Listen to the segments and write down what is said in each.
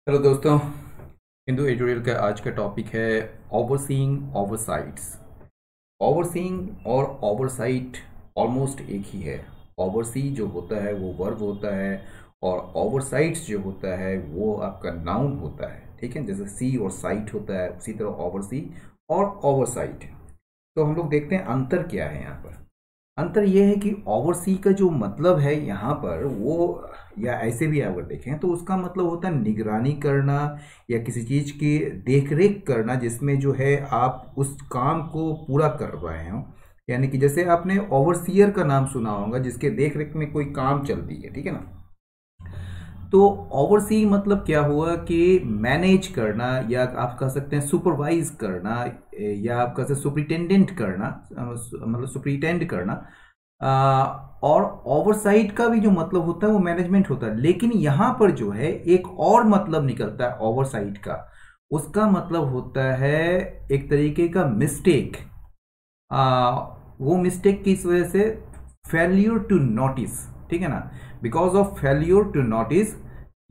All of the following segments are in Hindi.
हेलो दोस्तों। हिंदू एडिटोरियल का आज का टॉपिक है ओवरसीइंग ओवरसाइट्स। ओवरसीइंग और ओवरसाइट ऑलमोस्ट एक ही है। ओवरसी जो होता है वो वर्ब होता है और ओवरसाइट्स जो होता है वो आपका नाउन होता है। ठीक है, जैसे सी और साइट होता है उसी तरह ओवरसी और ओवरसाइट। तो हम लोग देखते हैं अंतर क्या है यहाँ पर। अंतर यह है कि ओवरसी का जो मतलब है यहाँ पर वो, या ऐसे भी अगर देखें तो उसका मतलब होता है निगरानी करना या किसी चीज़ की देखरेख करना जिसमें जो है आप उस काम को पूरा कर रहे हो। यानी कि जैसे आपने ओवरसियर का नाम सुना होगा जिसके देखरेख में कोई काम चलती है, ठीक है ना। तो ओवरसी मतलब क्या हुआ कि मैनेज करना, या आप कह सकते हैं सुपरवाइज करना, या आप कह सकते हैं सुप्रिटेंडेंट करना, मतलब सुप्रिटेंड करना। और ओवरसाइट का भी जो मतलब होता है वो मैनेजमेंट होता है, लेकिन यहाँ पर जो है एक और मतलब निकलता है ओवरसाइट का। उसका मतलब होता है एक तरीके का मिस्टेक। वो मिस्टेक किस वजह से? फेल्यूर टू नोटिस, ठीक है ना। Because of failure to notice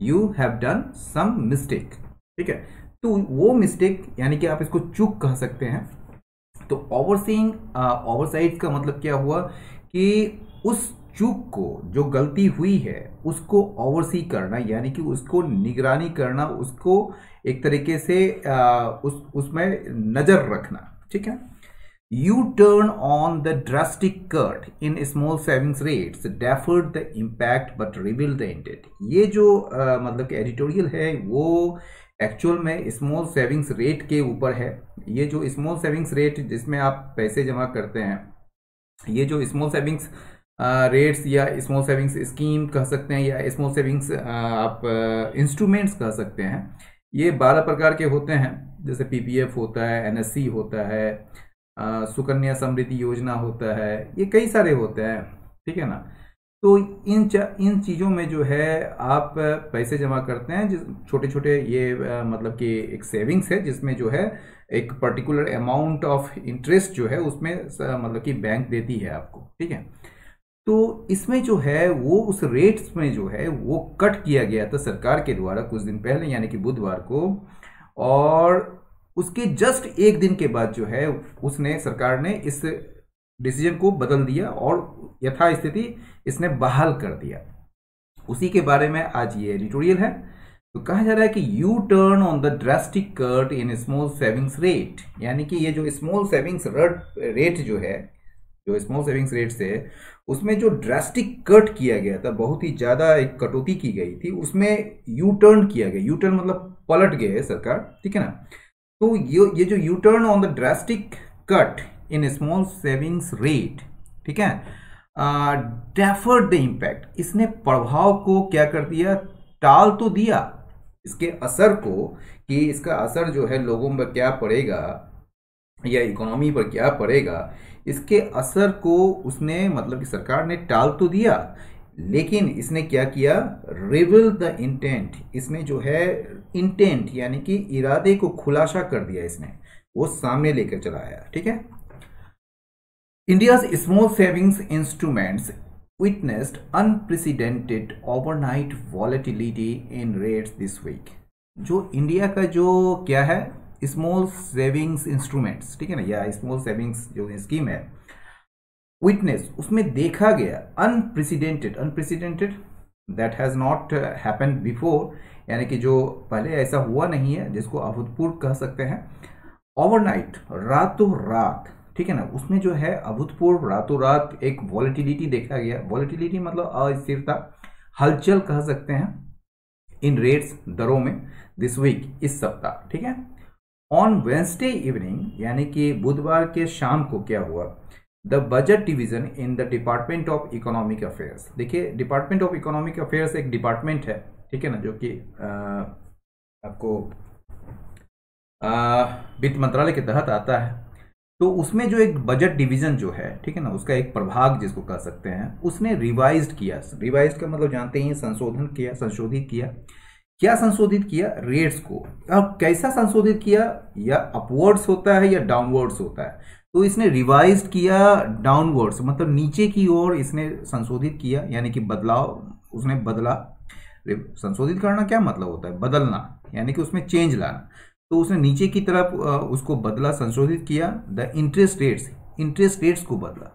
you have done some mistake, ठीक है। तो वो मिस्टेक यानी कि आप इसको चूक कह सकते हैं। तो ओवरसीइंग ओवरसाइट का मतलब क्या हुआ कि उस चूक को, जो गलती हुई है उसको ओवरसी करना, यानी कि उसको निगरानी करना, उसको एक तरीके से उसमें नजर रखना, ठीक है। You turn on the drastic cut in small savings rates, deferred the impact but revealed the intent। ये जो मतलब कि एडिटोरियल है वो एक्चुअल में स्मॉल सेविंग्स रेट के ऊपर है। ये जो स्मॉल सेविंग्स रेट जिसमें आप पैसे जमा करते हैं, ये जो स्मॉल सेविंग्स रेट्स या स्मॉल सेविंग्स स्कीम कह सकते हैं, या स्मॉल सेविंग्स आप इंस्ट्रूमेंट्स कह सकते हैं, ये 12 प्रकार के होते हैं। जैसे पीपीएफ होता है, एनएससी होता है, सुकन्या समृद्धि योजना होता है, ये कई सारे होते हैं, ठीक है ना। तो इन चीज़ों में जो है आप पैसे जमा करते हैं, जिस छोटे छोटे ये मतलब कि एक सेविंग्स है जिसमें जो है एक पर्टिकुलर अमाउंट ऑफ इंटरेस्ट जो है उसमें मतलब कि बैंक देती है आपको, ठीक है। तो इसमें जो है वो उस रेट्स में जो है वो कट किया गया था सरकार के द्वारा कुछ दिन पहले, यानी कि बुधवार को। और उसके जस्ट एक दिन के बाद जो है उसने, सरकार ने इस डिसीजन को बदल दिया और यथास्थिति इसने बहाल कर दिया। उसी के बारे में आज ये एडिटोरियल है। तो कहा जा रहा है कि U turn on the drastic cut in small savings rate, यानी कि ये जो स्मॉल सेविंग्स रेट जो है, जो स्मॉल सेविंग्स रेट से उसमें जो ड्रास्टिक कट किया गया था, बहुत ही ज्यादा एक कटौती की गई थी, उसमें यू टर्न किया गया। यू टर्न मतलब पलट गए सरकार, ठीक है ना। तो ये जो U turn on the drastic cut in small savings rate, ठीक है, डेफर्ड द इम्पैक्ट, इसने प्रभाव को क्या कर दिया? टाल तो दिया इसके असर को, कि इसका असर जो है लोगों पर क्या पड़ेगा या इकोनॉमी पर क्या पड़ेगा, इसके असर को उसने, मतलब कि सरकार ने टाल तो दिया, लेकिन इसने क्या किया? रिवील द इंटेंट, इसने जो है इंटेंट यानी कि इरादे को खुलासा कर दिया, इसने वो सामने लेकर चला आया, ठीक है। India's small savings instruments witnessed unprecedented overnight volatility in rates this week। जो इंडिया का जो क्या है स्मॉल सेविंग्स इंस्ट्रूमेंट्स, ठीक है ना, या स्मॉल सेविंग्स जो स्कीम है, विटनेस, उसमें देखा गया unprecedented that has not happened before, यानी कि जो पहले ऐसा हुआ नहीं है, जिसको अभूतपूर्व कह सकते हैं। ओवरनाइट, रातों रात, ठीक है ना, उसमें जो है अभूतपूर्व रातों रात एक वॉलेटिलिटी देखा गया। वॉलेटिलिटी मतलब अस्थिरता, हलचल कह सकते हैं इन रेट्स, दरों में, दिस वीक, इस सप्ताह, ठीक है। ऑन वेंसडे इवनिंग, यानी कि बुधवार के शाम को क्या हुआ? The budget division in the department of economic affairs. देखिए, डिपार्टमेंट ऑफ इकोनॉमिक अफेयर्स एक डिपार्टमेंट है, ठीक है ना, जो कि आपको वित्त मंत्रालय के तहत आता है। तो उसमें जो एक बजट डिवीजन जो है, ठीक है ना, उसका एक प्रभाग जिसको कह सकते हैं, उसने रिवाइज्ड किया। रिवाइज्ड का मतलब जानते ही, संशोधन किया, संशोधित किया। क्या संशोधित किया? रेट्स को। अब कैसा संशोधित किया? या अपवर्ड्स होता है या डाउनवर्ड्स होता है। तो इसने रिवाइज्ड किया डाउनवर्ड्स, मतलब नीचे की ओर इसने संशोधित किया, यानी कि बदलाव उसने बदला। संशोधित करना क्या मतलब होता है? बदलना, यानी कि उसमें चेंज लाना। तो उसने नीचे की तरफ उसको बदला, संशोधित किया। द इंटरेस्ट रेट्स को बदला।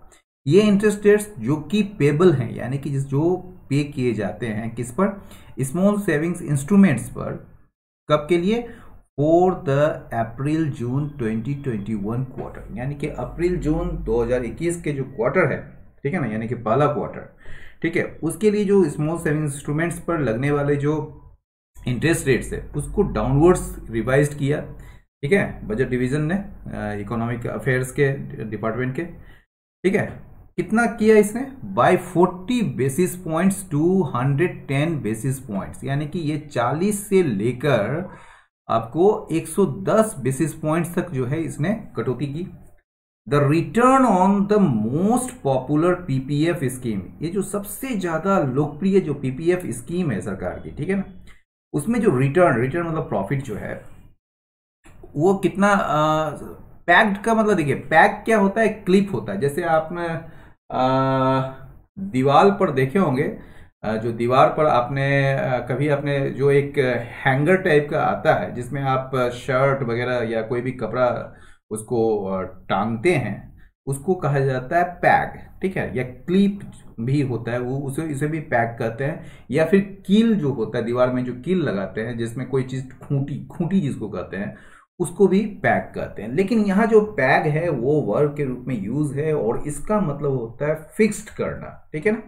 ये इंटरेस्ट रेट्स जो कि पेबल हैं, यानी कि जो पे किए जाते हैं किस पर? स्मॉल सेविंग्स इंस्ट्रूमेंट्स पर। कब के लिए? For the April June 2021 quarter, यानी कि अप्रैल जून 2021 के जो क्वार्टर है, ठीक है ना, यानी कि पहला क्वार्टर, ठीक है, उसके लिए जो स्मॉल सेविंग इंस्ट्रूमेंट्स पर लगने वाले जो इंटरेस्ट रेट्स है उसको डाउनवर्ड्स रिवाइज किया, ठीक है, बजट डिवीजन ने, इकोनॉमिक अफेयर्स के डिपार्टमेंट के, ठीक है। कितना किया इसने? By 40 basis points to 110 basis points, यानी कि ये 40 से लेकर आपको 110 बेसिस पॉइंट्स तक जो है इसने कटौती की। The return on the most popular PPF scheme, ये जो सबसे ज्यादा लोकप्रिय जो पीपीएफ स्कीम है सरकार की, ठीक है ना, उसमें जो रिटर्न मतलब प्रॉफिट जो है वो कितना, पैक्ड का मतलब देखिए, पैक क्या होता है? क्लिप होता है। जैसे आपने दीवार पर देखे होंगे, जो दीवार पर आपने कभी आपने जो एक हैंगर टाइप का आता है जिसमें आप शर्ट वगैरह या कोई भी कपड़ा उसको टांगते हैं, उसको कहा जाता है पैक, ठीक है, या क्लिप भी होता है, वो उसे भी पैक कहते हैं। या फिर कील जो होता है, दीवार में जो कील लगाते हैं जिसमें कोई चीज खूंटी जिसको कहते हैं, उसको भी पैक कहते हैं। लेकिन यहाँ जो पैक है वो वर्ब के रूप में यूज है और इसका मतलब होता है फिक्स्ड करना, ठीक है ना।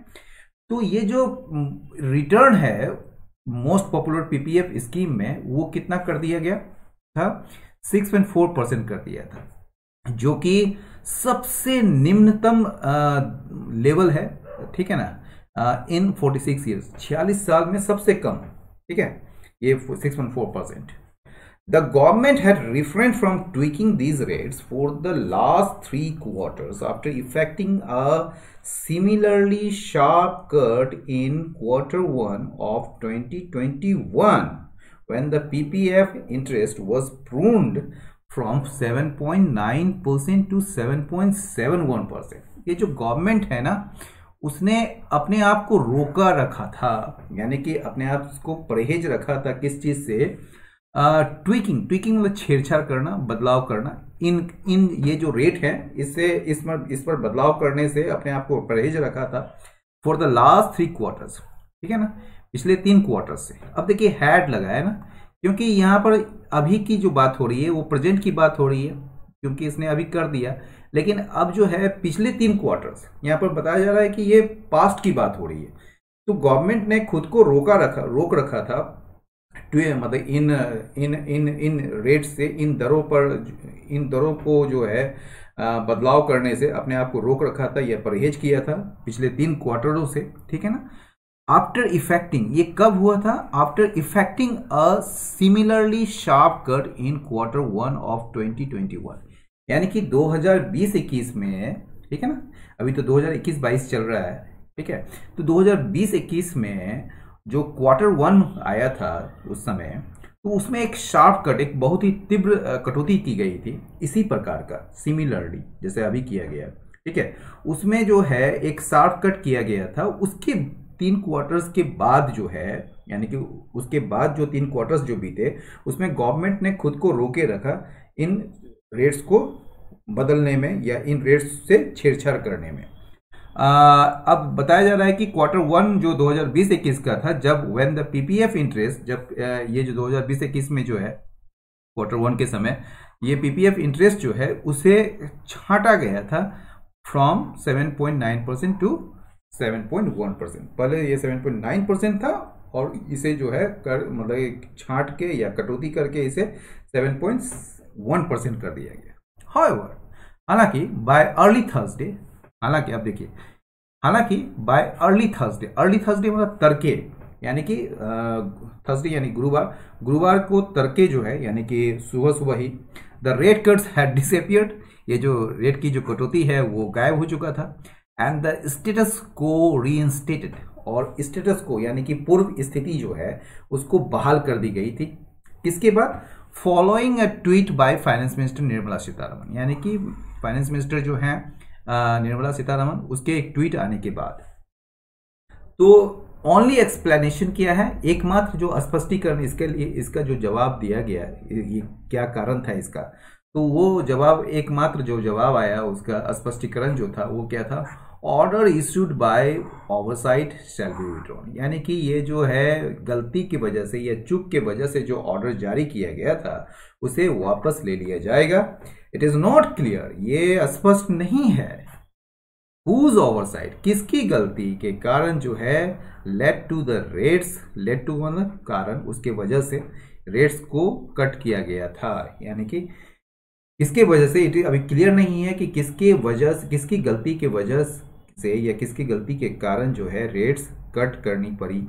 तो ये जो रिटर्न है मोस्ट पॉपुलर पीपीएफ स्कीम में, वो कितना कर दिया गया था? 6.4% कर दिया था, जो कि सबसे निम्नतम लेवल है, ठीक है ना, इन 46 ईयर्स, 46 साल में सबसे कम, ठीक है, ये 6.4%। The government had refrained from tweaking these rates for the last 3 quarters after effecting a similarly sharp cut in Q1 of 2021 when the PPF interest was pruned from 7.9% to 7.71%. ये जो गवर्नमेंट है ना, उसने अपने आप को रोका रखा था, यानी कि अपने आप को परहेज रखा था किस चीज से? ट्विकिंग मतलब छेड़छाड़ करना, बदलाव करना। इन ये जो रेट है इस पर बदलाव करने से अपने आप को परहेज रखा था फॉर द लास्ट 3 क्वार्टर्स, ठीक है ना, पिछले 3 क्वार्टर्स से। अब देखिए हैड लगा है ना, क्योंकि यहाँ पर अभी की जो बात हो रही है वो प्रेजेंट की बात हो रही है, क्योंकि इसने अभी कर दिया। लेकिन अब जो है पिछले 3 क्वार्टर्स, यहाँ पर बताया जा रहा है कि ये पास्ट की बात हो रही है। तो गवर्नमेंट ने खुद को रोक रखा था, मतलब इन रेट से, इन दरों को जो है बदलाव करने से अपने आप को रोक रखा था, यह परहेज किया था पिछले 3 क्वार्टरों से, ठीक है ना। आफ्टर इफेक्टिंग, ये कब हुआ था? After effecting a similarly sharp cut in Q1 of 2021, यानी कि 2020-21 में, ठीक है ना, अभी तो 2021-22 चल रहा है, ठीक है, तो 2020-21 में जो Q1 आया था उस समय, तो उसमें एक शार्प कट, एक बहुत ही तीव्र कटौती की गई थी, इसी प्रकार का सिमिलरली जैसे अभी किया गया, ठीक है। उसमें जो है एक शार्प कट किया गया था। उसके 3 क्वार्टर्स के बाद जो है, यानी कि उसके बाद जो 3 क्वार्टर्स जो बीते, उसमें गवर्नमेंट ने खुद को रोके रखा इन रेट्स को बदलने में या इन रेट्स से छेड़छाड़ करने में। अब बताया जा रहा है कि Q1 जो 2020-21 का था, जब व्हेन द पीपीएफ इंटरेस्ट, जब ये जो 2020-21 में जो है Q1 के समय ये पीपीएफ इंटरेस्ट जो है उसे छांटा गया था फ्रॉम 7.9% टू 7.1%। पहले ये 7.9% था और इसे जो है मतलब छांट के या कटौती करके इसे 7.1% कर दिया गया। However, हालांकि बाय अर्ली थर्सडे, हालांकि अब देखिए, हालांकि बाय अर्ली थर्सडे मतलब तड़के, यानी कि थर्सडे यानी गुरुवार को तड़के जो है, यानी कि सुबह ही the rate cuts had disappeared, ये जो रेट की जो कटौती है वो गायब हो चुका था। एंड द स्टेटस को रीइंस्टेटेड, और स्टेटस को यानी कि पूर्व स्थिति जो है उसको बहाल कर दी गई थी। किसके बाद? Following a tweet by finance minister Nirmala Sitharaman, यानी कि फाइनेंस मिनिस्टर जो हैं निर्मला सीतारमण, उसके एक ट्वीट आने के बाद। तो ओनली एक्सप्लेनेशन क्या है, एकमात्र जो स्पष्टीकरण इसके लिए, इसका जो जवाब दिया गया, ये क्या कारण था इसका, तो वो जवाब, एकमात्र जो जवाब आया उसका स्पष्टीकरण जो था वो क्या था, order issued by oversight shall be withdrawn, यानी कि ये जो है गलती की वजह से या चूक के वजह से जो ऑर्डर जारी किया गया था उसे वापस ले लिया जाएगा। इट इज नॉट क्लियर, ये स्पष्ट नहीं है, हुज ओवरसाइट, किसकी गलती के कारण जो है led to the rates, led to मतलब कारण, उसके वजह से रेट्स को कट किया गया था, यानी कि इसके वजह से इट अभी क्लियर नहीं है कि किसके वजह से, किसकी गलती के वजह से या किसकी गलती के कारण जो है रेट्स कट करनी पड़ी।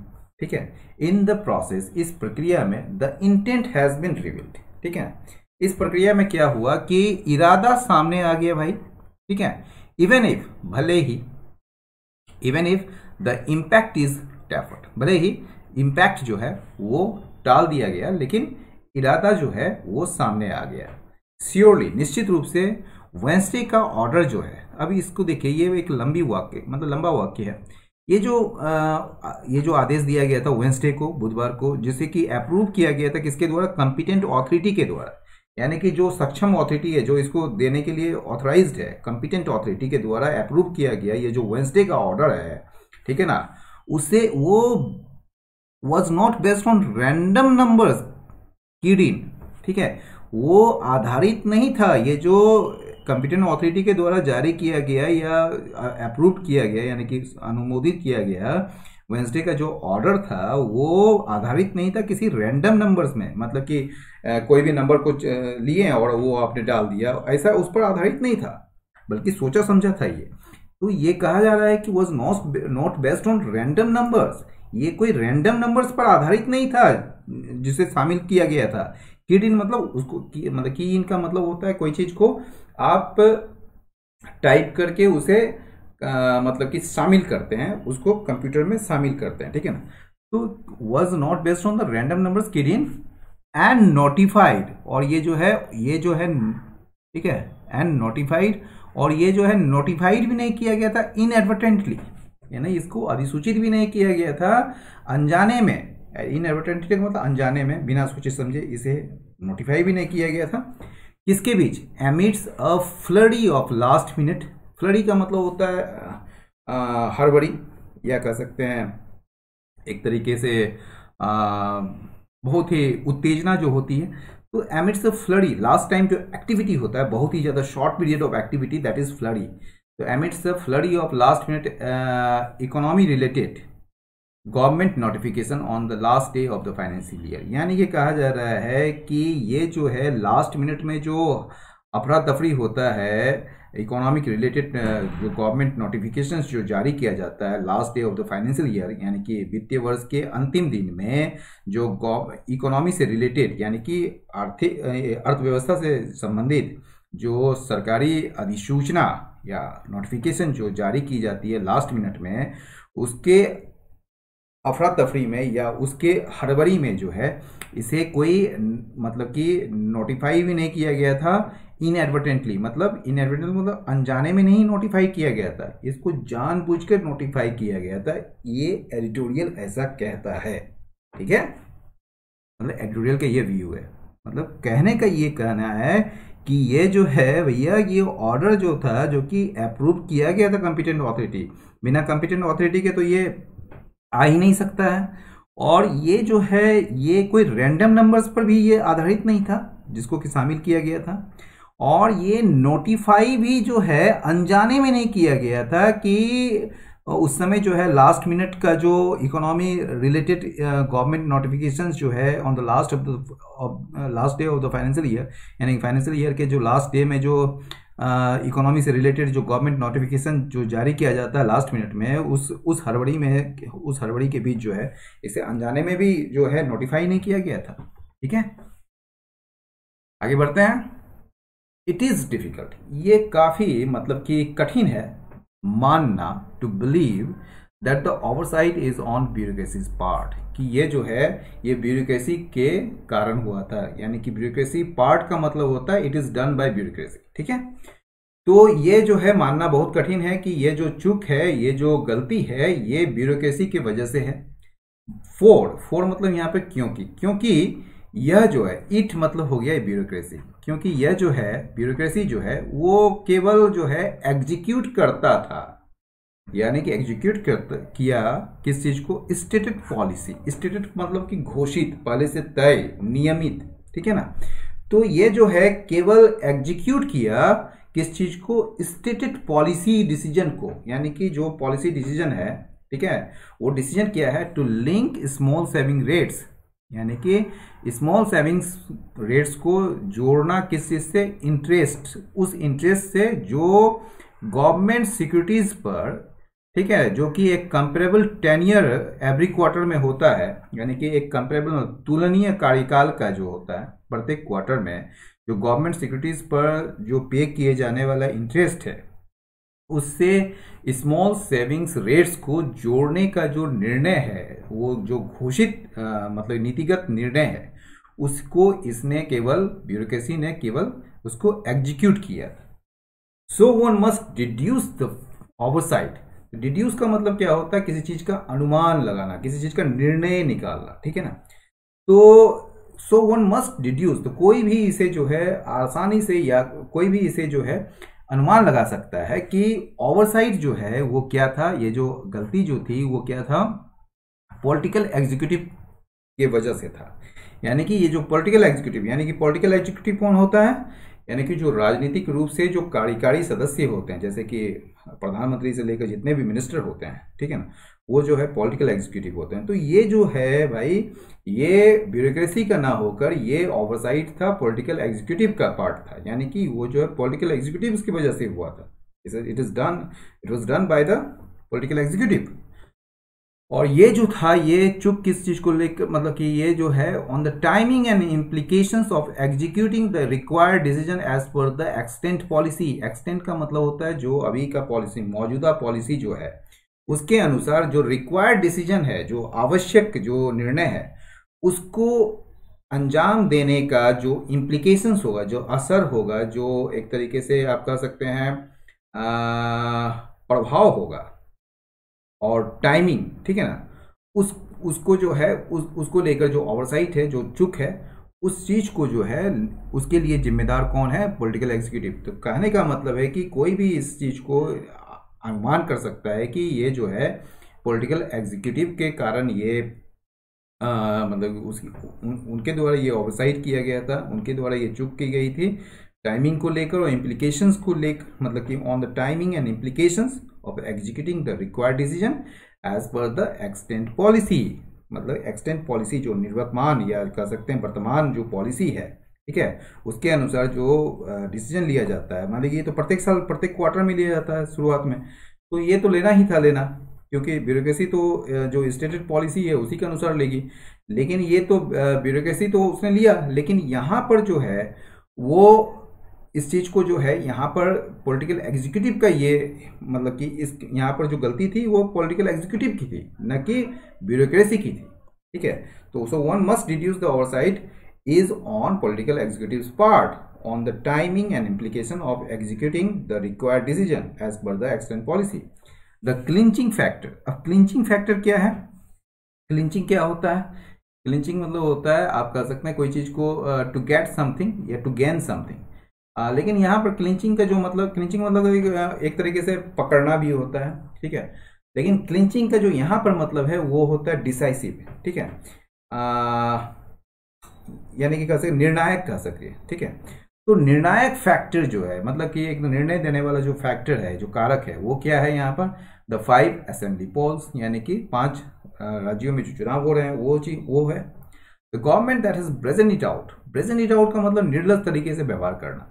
ठीक है, इन द प्रोसेस, इस प्रक्रिया में the intent has been revealed. ठीक है, इस प्रक्रिया में क्या हुआ कि इरादा सामने आ गया भाई। ठीक है, इवन इफ, भले ही, even if the impact is tapered, भले ही इम्पैक्ट जो है वो टाल दिया गया लेकिन इरादा जो है वो सामने आ गया। श्योरली, निश्चित रूप से वेंसडे का ऑर्डर जो है, अभी इसको देखिए, ये एक लंबी वाक्य, मतलब लंबा वाक्य है। ये जो आदेश दिया गया था वेंसडे को, बुधवार को, जिसे कि अप्रूव किया गया था किसके द्वारा, कॉम्पिटेंट ऑथोरिटी के द्वारा, यानी कि जो सक्षम अथॉरिटी है, जो इसको देने के लिए ऑथराइज्ड है, कॉम्पिटेंट अथॉरिटी के द्वारा अप्रूव किया गया ये जो वेंसडे का ऑर्डर है, ठीक है ना, उसे वो was not based on random numbers कीड, ठीक है, वो आधारित नहीं था, ये जो कॉम्पिटेंट अथॉरिटी के द्वारा जारी किया गया या अप्रूव किया गया, यानी कि अनुमोदित किया गया वेंसडे का जो ऑर्डर था वो आधारित नहीं था किसी रैंडम नंबर्स में, मतलब कि कोई भी नंबर को लिए और वो आपने डाल दिया, ऐसा उस पर आधारित नहीं था, बल्कि सोचा समझा था ये। तो ये कहा जा रहा है कि was not based on random numbers, ये कोई रैंडम नंबर्स पर आधारित नहीं था जिसे शामिल किया गया था। कीड इन मतलब उसको मतलब की इन का मतलब होता है कोई चीज को आप टाइप करके उसे मतलब कि शामिल करते हैं, उसको कंप्यूटर में शामिल करते हैं, ठीक है ना। तो was not based on the random numbers कीड इन एंड नोटिफाइड, और ये जो है ठीक है, एंड नोटिफाइड, और ये जो है नोटिफाइड भी नहीं किया गया था इनएडवर्टेंटली, यानी इसको अधिसूचित भी नहीं किया गया था अनजाने में, इनएडवर्टेंटली मतलब अनजाने में, बिना सोचे समझे इसे नोटिफाई भी नहीं किया गया था। किसके बीच, amidst a flurry of last minute, flurry का मतलब होता है हड़बड़ी, या कह सकते हैं एक तरीके से बहुत ही उत्तेजना जो होती है। तो amidst a flurry, last time जो एक्टिविटी होता है, बहुत ही ज़्यादा short period of activity, that is flurry. तो amidst a flurry of last minute economy related government notification on the last day of the financial year, यानी ये कहा जा रहा है कि ये जो है लास्ट मिनट में जो अफरा तफरी होता है, इकोनॉमिक रिलेटेड जो गवर्नमेंट नोटिफिकेशंस जो जारी किया जाता है last day of the financial year, यानी कि वित्तीय वर्ष के अंतिम दिन में, जो इकोनॉमी से रिलेटेड यानी कि आर्थिक अर्थव्यवस्था से संबंधित जो सरकारी अधिसूचना या नोटिफिकेशन जो जारी की जाती है लास्ट मिनट में, उसके अफरा तफरी में या उसके हड़बड़ी में जो है इसे कोई मतलब कि नोटिफाई भी नहीं किया गया था इनएडवर्टेंटली, मतलब इनएडवर्टेंटली मतलब अनजाने में नहीं नोटिफाई किया गया था, इसको जानबूझकर नोटिफाई किया गया था, ये एडिटोरियल ऐसा कहता है, ठीक है, मतलब एडिटोरियल का ये व्यू है, मतलब कहने का ये कहना है कि ये जो है भैया, ये ऑर्डर जो था जो कि अप्रूव किया गया था कॉम्पिटेंट अथॉरिटी, बिना कॉम्पिटेंट अथॉरिटी के तो ये आ ही नहीं सकता है, और ये जो है ये कोई रैंडम नंबर्स पर भी ये आधारित नहीं था जिसको कि शामिल किया गया था, और ये नोटिफाई भी जो है अनजाने में नहीं किया गया था कि उस समय जो है लास्ट मिनट का जो इकोनॉमी रिलेटेड गवर्नमेंट नोटिफिकेशंस जो है on the last day of the financial year, यानी फाइनेंशियल ईयर के जो लास्ट डे में जो इकोनॉमी से रिलेटेड जो गवर्नमेंट नोटिफिकेशन जो जारी किया जाता है लास्ट मिनट में, उस हड़बड़ी के बीच जो है इसे अनजाने में भी जो है नोटिफाई नहीं किया गया था, ठीक है। आगे बढ़ते हैं। इट इज डिफिकल्ट, ये काफी मतलब कि कठिन है मानना, to believe that the oversight is on bureaucracy's part, कि ये जो है ये ब्यूरोक्रेसी के कारण हुआ था, यानी कि ब्यूरोक्रेसी पार्ट का मतलब होता है it is done by bureaucracy, ठीक है। तो ये जो है मानना बहुत कठिन है कि ये जो चूक है, ये जो गलती है, ये ब्यूरोक्रेसी की वजह से है। फोर मतलब यहाँ पे क्योंकि यह जो है, इट मतलब हो गया ब्यूरोक्रेसी, क्योंकि यह जो है ब्यूरोक्रेसी जो है वो केवल जो है एग्जीक्यूट करता था, यानी कि एग्जीक्यूट किया किस चीज को, स्टेटेड पॉलिसी। स्टेटेड मतलब कि घोषित, पहले से तय, नियमित, ठीक है ना। तो ये जो है केवल एग्जीक्यूट किया किस चीज को, स्टेटेड पॉलिसी डिसीजन को, यानी कि जो पॉलिसी डिसीजन है, ठीक है, वो डिसीजन किया है to link small saving rates, यानी कि स्मॉल सेविंग्स रेट्स को जोड़ना किस चीज से, इंटरेस्ट, उस इंटरेस्ट से जो गवर्नमेंट सिक्योरिटीज पर, ठीक है, जो कि एक कंपेरेबल टेन्यर एवरी क्वार्टर में होता है, यानी कि एक कंपेरेबल तुलनीय कार्यकाल का जो होता है प्रत्येक क्वार्टर में, जो गवर्नमेंट सिक्योरिटीज पर जो पे किए जाने वाला इंटरेस्ट है, उससे स्मॉल सेविंग्स रेट्स को जोड़ने का जो निर्णय है, वो जो घोषित मतलब नीतिगत निर्णय है, उसको इसने केवल, ब्यूरोक्रेसी ने केवल उसको एग्जीक्यूट किया। So one must deduce the oversight. Deduce का मतलब क्या होता है, किसी चीज का अनुमान लगाना, किसी चीज का निर्णय निकालना, ठीक है ना। तो सो वन मस्ट डिड्यूस, तो कोई भी इसे जो है आसानी से, या कोई भी इसे जो है अनुमान लगा सकता है कि ओवरसाइट जो है वो क्या था, ये जो गलती जो थी वो क्या था, पॉलिटिकल एग्जीक्यूटिव के वजह से था। यानी कि ये जो पॉलिटिकल एग्जीक्यूटिव, यानी कि पॉलिटिकल एग्जीक्यूटिव कौन होता है, यानी कि जो राजनीतिक रूप से जो कार्यकारी सदस्य होते हैं, जैसे कि प्रधानमंत्री से लेकर जितने भी मिनिस्टर होते हैं, ठीक है ना, वो जो है पॉलिटिकल एग्जीक्यूटिव होते हैं। तो ये जो है भाई, ये ब्यूरोक्रेसी का ना होकर ये ओवरसाइट था, पॉलिटिकल एग्जीक्यूटिव का पार्ट था, यानी कि वो जो है पॉलिटिकल एग्जीक्यूटिव की वजह से हुआ था। It was done by the political executive. और ये जो था, ये चुप किस चीज को लेकर, मतलब कि ये जो है on the timing and implications of executing the required decision as per the extant policy. Extant का मतलब होता है जो अभी का पॉलिसी, मौजूदा पॉलिसी जो है, उसके अनुसार जो रिक्वायर्ड डिसीजन है, जो आवश्यक जो निर्णय है, उसको अंजाम देने का जो इम्प्लीकेशंस होगा, जो असर होगा, जो एक तरीके से आप कह सकते हैं प्रभाव होगा, और टाइमिंग, ठीक है ना, उसको जो है उसको लेकर जो ओवरसाइट है, जो चूक है, उस चीज को जो है, उसके लिए जिम्मेदार कौन है, पॉलिटिकल एग्जीक्यूटिव। तो कहने का मतलब है कि कोई भी इस चीज को अनुमान कर सकता है कि ये जो है पॉलिटिकल एग्जीक्यूटिव के कारण ये मतलब उनके द्वारा ये ओवरसाइट किया गया था, उनके द्वारा ये चूक की गई थी टाइमिंग को लेकर और इम्प्लीकेशंस को लेकर, मतलब कि on the timing and implications of executing the required decision as per the extant policy. मतलब एक्सटेंट पॉलिसी जो निर्वर्तमान या कह सकते हैं वर्तमान जो पॉलिसी है, ठीक है, उसके अनुसार जो डिसीजन लिया जाता है। मान लीजिए ये तो प्रत्येक साल प्रत्येक क्वार्टर में लिया जाता है शुरुआत में, तो ये तो लेना ही था लेना, क्योंकि ब्यूरोक्रेसी तो जो स्टेटेड पॉलिसी है उसी के अनुसार लेगी। लेकिन ये तो ब्यूरोक्रेसी तो उसने लिया, लेकिन यहाँ पर जो है वो इस चीज को जो है यहाँ पर पॉलिटिकल एग्जीक्यूटिव का ये मतलब कि इस यहाँ पर जो गलती थी वो पॉलिटिकल एग्जीक्यूटिव की थी, न कि ब्यूरोक्रेसी की थी, ठीक है। तो so one must deduce the oversight is on political executive's part on the timing and implication of executing the required decision as per the extant policy. The clinching factor. अब clinching factor क्या है? clinching क्या होता है? clinching मतलब होता है, आप कह सकते हैं कोई चीज को to get something या to gain something. लेकिन यहाँ पर clinching का जो मतलब, clinching मतलब एक तरीके से पकड़ना भी होता है, ठीक है। लेकिन clinching का जो यहाँ पर मतलब है वो होता है decisive, ठीक है, यानी कि कह सकते निर्णायक कह सकते हैं, ठीक है। तो निर्णायक फैक्टर जो है, मतलब कि एक निर्णय देने वाला जो फैक्टर है, जो कारक है, वो क्या है यहाँ पर, द 5 असेंबली पोल्स, यानी कि 5 राज्यों में जो चुनाव हो रहे हैं वो चीज वो है। The government that has present it out, present it out का मतलब निर्लज तरीके से व्यवहार करना।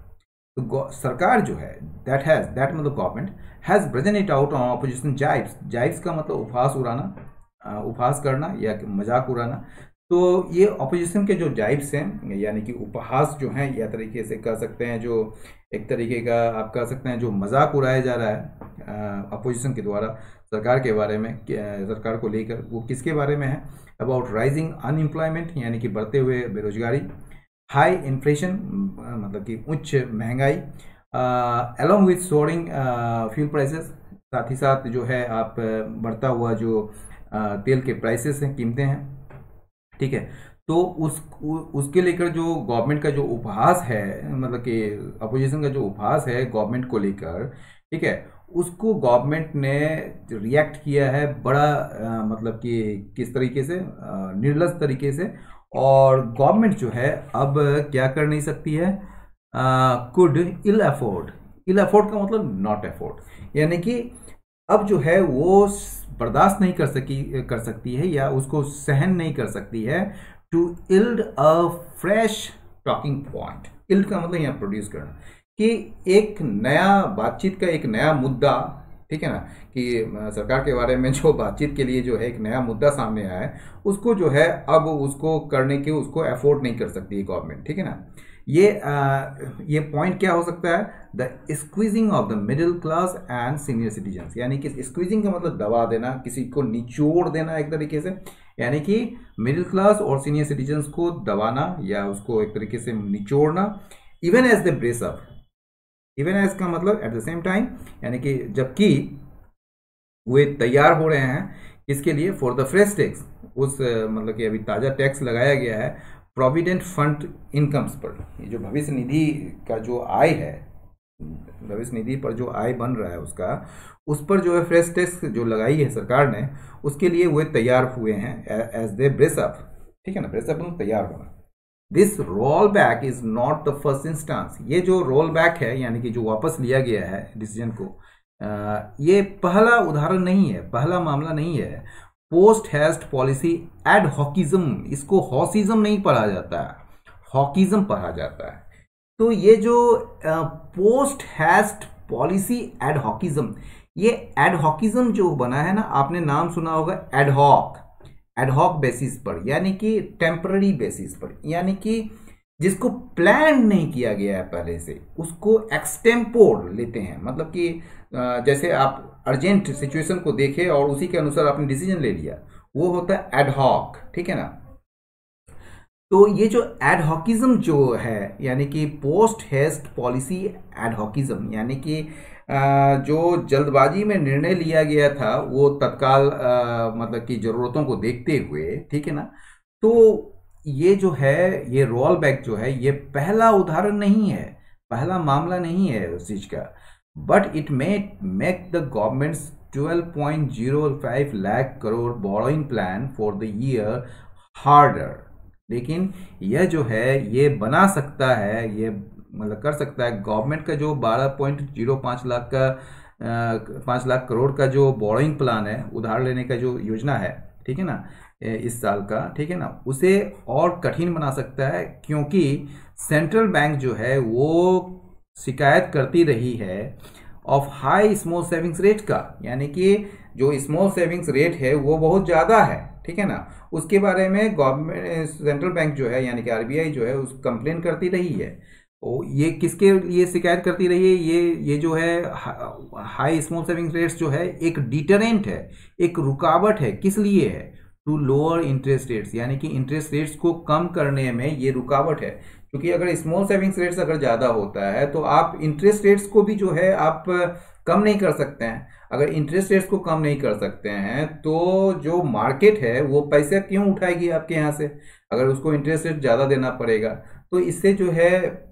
तो सरकार जो है दैट मतलब government has present it out on opposition jibes. Jibes का मतलब उपहास उड़ाना, उपहास करना या मजाक उड़ाना। तो ये ऑपोजिशन के जो जाइब्स हैं, यानी कि उपहास जो हैं, या तरीके से कह सकते हैं जो एक तरीके का आप कह सकते हैं जो मजाक उड़ाया जा रहा है अपोजिशन के द्वारा सरकार के बारे में, सरकार को लेकर, वो किसके बारे में है, अबाउट राइजिंग अनएम्प्लॉयमेंट, यानी कि बढ़ते हुए बेरोजगारी, हाई इन्फ्लेशन मतलब कि उच्च महंगाई, along with soaring fuel prices, साथ ही साथ जो है आप बढ़ता हुआ जो तेल के प्राइसेस हैं, कीमतें हैं, ठीक है। तो उसके लेकर जो गवर्नमेंट का जो उपहास है, मतलब कि अपोजिशन का जो उपहास है गवर्नमेंट को लेकर, ठीक है, उसको गवर्नमेंट ने रिएक्ट किया है बड़ा मतलब कि किस तरीके से, निर्लज तरीके से। और गवर्नमेंट जो है अब क्या कर नहीं सकती है, could ill afford. Ill afford का मतलब नॉट अफोर्ड, यानी कि अब जो है वो बर्दाश्त नहीं कर सकती है, या उसको सहन नहीं कर सकती है to yield a fresh talking point. Yield का मतलब यहाँ प्रोड्यूस करना, कि एक नया बातचीत का एक नया मुद्दा, ठीक है ना, कि सरकार के बारे में जो बातचीत के लिए जो है एक नया मुद्दा सामने आया है, उसको जो है अब उसको करने के उसको अफोर्ड नहीं कर सकती है गवर्नमेंट, ठीक है ना। ये पॉइंट क्या हो सकता है, the squeezing of the middle class and senior citizens, यानी कि स्क्वीजिंग का मतलब दबा देना, किसी को निचोड़ देना एक तरीके से, यानी कि मिडिल क्लास और सीनियर सिटीजन्स को दबाना या उसको एक तरीके से निचोड़ना। Even as the brace up, even as का मतलब एट द सेम टाइम, यानी कि जबकि वे तैयार हो रहे हैं इसके लिए, फॉर द फ्रेश टैक्स, उस मतलब कि अभी ताज़ा टैक्स लगाया गया है प्रोविडेंट फंड इनकम्स पर। ये जो भविष्य निधि का जो आय है, भविष्य निधि पर जो आय बन रहा है उसका, उस पर जो है फ्रेश टैक्स जो लगाई है सरकार ने, उसके लिए वे तैयार हुए हैं एज दे ब्रेस अप, ठीक है ना, ब्रेस अप तैयार होना। This roll back is not the first instance. ये जो रोल बैक है, यानी कि जो वापस लिया गया है डिसीजन को, ये पहला उदाहरण नहीं है, पहला मामला नहीं है। पोस्ट हैस्ट पॉलिसी एड हॉकिज्म, इसको हॉसिज्म नहीं पढ़ा जाता है, हॉकिज्म पढ़ा जाता है। तो ये जो पोस्ट हैस्ट पॉलिसी एड हॉकिज्म, ये एड हॉकिज्म जो बना है ना, आपने नाम सुना होगा एडहॉक, एडहॉक बेसिस पर, यानी कि टेम्पररी बेसिस पर, यानी कि जिसको प्लान नहीं किया गया है पहले से, उसको एक्सटेम्पोर लेते हैं। मतलब कि जैसे आप अर्जेंट सिचुएशन को देखे और उसी के अनुसार आपने डिसीजन ले लिया, वो होता है एडहॉक, ठीक है ना। तो ये जो एडहॉकिज्म जो है, यानी कि पोस्ट हेस्ट पॉलिसी एडहॉकिज्म, यानी कि जो जल्दबाजी में निर्णय लिया गया था वो तत्काल मतलब कि जरूरतों को देखते हुए, ठीक है ना। तो ये जो है, ये रोल बैक जो है, ये पहला उदाहरण नहीं है, पहला मामला नहीं है उस चीज का। But it may make the governments 12.05 lakh crore borrowing plan for the year harder. लेकिन यह जो है ये बना सकता है, ये मतलब कर सकता है गवर्नमेंट का जो 12.05 लाख का 5 लाख करोड़ का जो बोरोइंग प्लान है, उधार लेने का जो योजना है, ठीक है ना, इस साल का, ठीक है ना, उसे और कठिन बना सकता है। क्योंकि सेंट्रल बैंक जो है वो शिकायत करती रही है of high small savings rate का, यानी कि जो स्मॉल सेविंग्स रेट है वो बहुत ज़्यादा है, ठीक है ना। उसके बारे में गवर्नमेंट, सेंट्रल बैंक जो है यानी कि आरबीआई जो है उस कंप्लेन करती रही है। ये किसके लिए शिकायत करती रही है, ये जो है हाई स्मॉल सेविंग्स रेट्स जो है एक डिटरेंट है, एक रुकावट है। किस लिए है, टू लोअर इंटरेस्ट रेट्स, यानी कि इंटरेस्ट रेट्स को कम करने में ये रुकावट है। क्योंकि अगर स्मॉल सेविंग्स रेट्स अगर ज़्यादा होता है तो आप इंटरेस्ट रेट्स को भी जो है आप कम नहीं कर सकते हैं। अगर इंटरेस्ट रेट्स को कम नहीं कर सकते हैं तो जो मार्केट है वो पैसे क्यों उठाएगी आपके यहाँ से, अगर उसको इंटरेस्ट रेट ज़्यादा देना पड़ेगा तो इससे जो है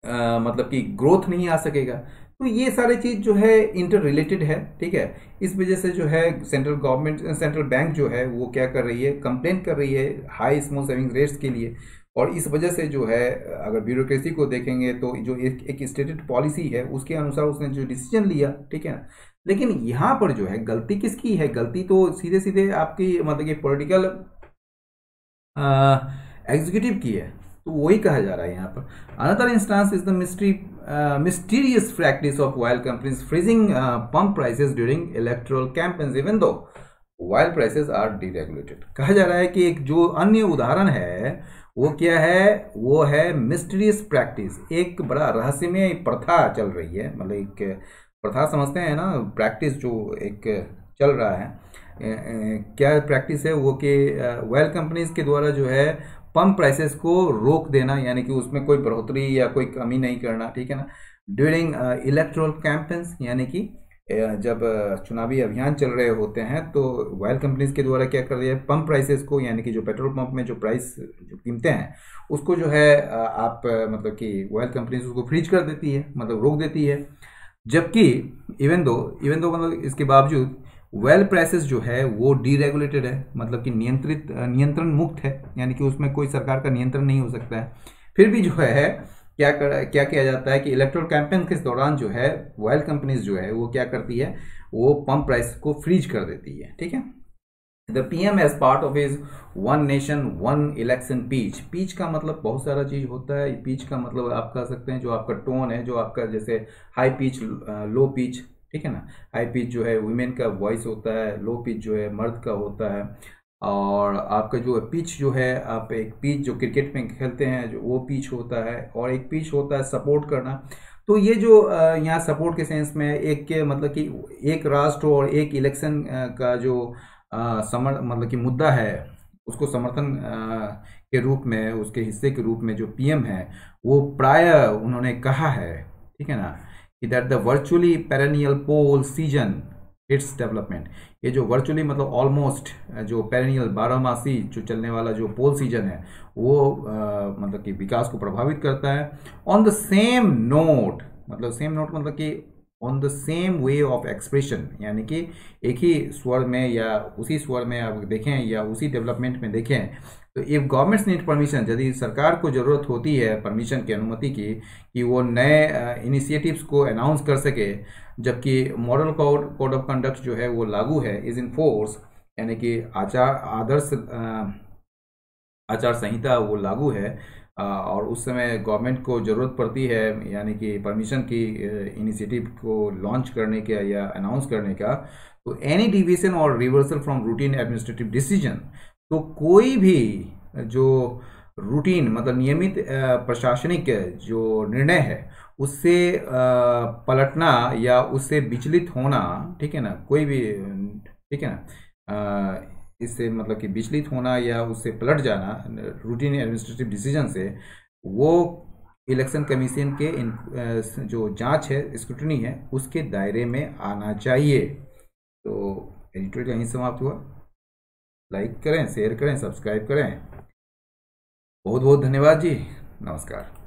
मतलब कि ग्रोथ नहीं आ सकेगा। तो ये सारी चीज जो है इंटर रिलेटेड है, ठीक है। इस वजह से जो है सेंट्रल गवर्नमेंट, सेंट्रल बैंक जो है वो क्या कर रही है, कंप्लेन कर रही है हाई स्मॉल सेविंग रेट्स के लिए। और इस वजह से जो है अगर ब्यूरोक्रेसी को देखेंगे तो जो एक स्टेटेड पॉलिसी है उसके अनुसार उसने जो डिसीजन लिया, ठीक है ना। लेकिन यहाँ पर जो है गलती किसकी है, गलती तो सीधे सीधे आपकी मतलब कि पॉलिटिकल एग्जीक्यूटिव की है। तो वही कहा जा रहा है यहाँ पर। Another instance is the mysterious practice of oil companies freezing pump prices during electoral campaigns even though oil prices are deregulated. कहा जा रहा है कि एक जो अन्य उदाहरण है वो क्या है, वो है मिस्टीरियस प्रैक्टिस, एक बड़ा रहस्यमय प्रथा चल रही है। मतलब एक प्रथा समझते हैं ना, प्रैक्टिस जो एक चल रहा है। क्या प्रैक्टिस है वो कि ऑयल कंपनीज के द्वारा जो है पंप प्राइसेस को रोक देना, यानी कि उसमें कोई बढ़ोतरी या कोई कमी नहीं करना, ठीक है ना। ड्यूरिंग इलेक्टोरल कैंपेन्स, यानी कि जब चुनावी अभियान चल रहे होते हैं तो ऑयल कंपनीज के द्वारा क्या कर दिया है, पंप प्राइसेस को, यानी कि जो पेट्रोल पंप में जो प्राइस जो कीमतें हैं उसको जो है आप मतलब कि ऑयल कंपनीज उसको फ्रीज कर देती है, मतलब रोक देती है। जबकि इवन दो मतलब इसके बावजूद वेल प्राइसेस जो है वो डीरेगुलेटेड है, मतलब कि नियंत्रण मुक्त है, यानी कि उसमें कोई सरकार का नियंत्रण नहीं हो सकता है। फिर भी जो है क्या किया जाता है कि इलेक्टोरल कैंपेन के दौरान जो है ऑयल कंपनीज जो है वो क्या करती है, वो पंप प्राइस को फ्रीज कर देती है। ठीक है। The PM as part of his one nation one election pitch. Pitch का मतलब बहुत सारा चीज होता है। पीच का मतलब आप कह सकते हैं जो आपका टोन है, जो आपका जैसे हाई पिच, लो पिच, ठीक है ना। हाई पिच जो है वुमेन का वॉइस होता है, लो पिच जो है मर्द का होता है। और आपका जो पिच जो है, आप एक पिच जो क्रिकेट में खेलते हैं जो वो पिच होता है, और एक पिच होता है सपोर्ट करना। तो ये जो यहाँ सपोर्ट के सेंस में एक के मतलब कि एक राष्ट्र और एक इलेक्शन का जो मतलब कि मुद्दा है उसको समर्थन के रूप में, उसके हिस्से के रूप में जो पीएम है वो प्राय उन्होंने कहा है, ठीक है ना, कि that the virtually perennial poll season its development. ये जो वर्चुअली मतलब ऑलमोस्ट जो पेरेनियल 12 मासी जो चलने वाला जो पोल सीजन है वो मतलब कि विकास को प्रभावित करता है। ऑन द सेम नोट, मतलब सेम नोट मतलब कि on the same way of expression, यानी कि एक ही स्वर में या उसी स्वर में आप देखें या उसी डेवलपमेंट में देखें, तो इफ गवर्नमेंट्स नीड परमिशन, यदि सरकार को जरूरत होती है परमिशन की, अनुमति की, कि वो नए इनिशिएटिव्स को अनाउंस कर सके, जबकि मॉडल कोड ऑफ कंडक्ट जो है वो लागू है, इज इन फोर्स, यानी कि आचार संहिता वो लागू है, और उस समय गवर्नमेंट को ज़रूरत पड़ती है यानी कि परमिशन की इनिशिएटिव को लॉन्च करने का या अनाउंस करने का, तो एनी डिविएशन और reversal from routine administrative decision, तो कोई भी जो रूटीन मतलब नियमित प्रशासनिक जो निर्णय है उससे पलटना या उससे विचलित होना, ठीक है ना, कोई भी, ठीक है ना, इससे मतलब कि विचलित होना या उससे पलट जाना रूटीन एडमिनिस्ट्रेटिव डिसीजन से, वो इलेक्शन कमीशन के जो जांच है, स्क्रूटनी है, उसके दायरे में आना चाहिए। तो एडिटोरियल यहीं समाप्त हुआ। लाइक करें, शेयर करें, सब्सक्राइब करें। बहुत बहुत धन्यवाद जी। नमस्कार।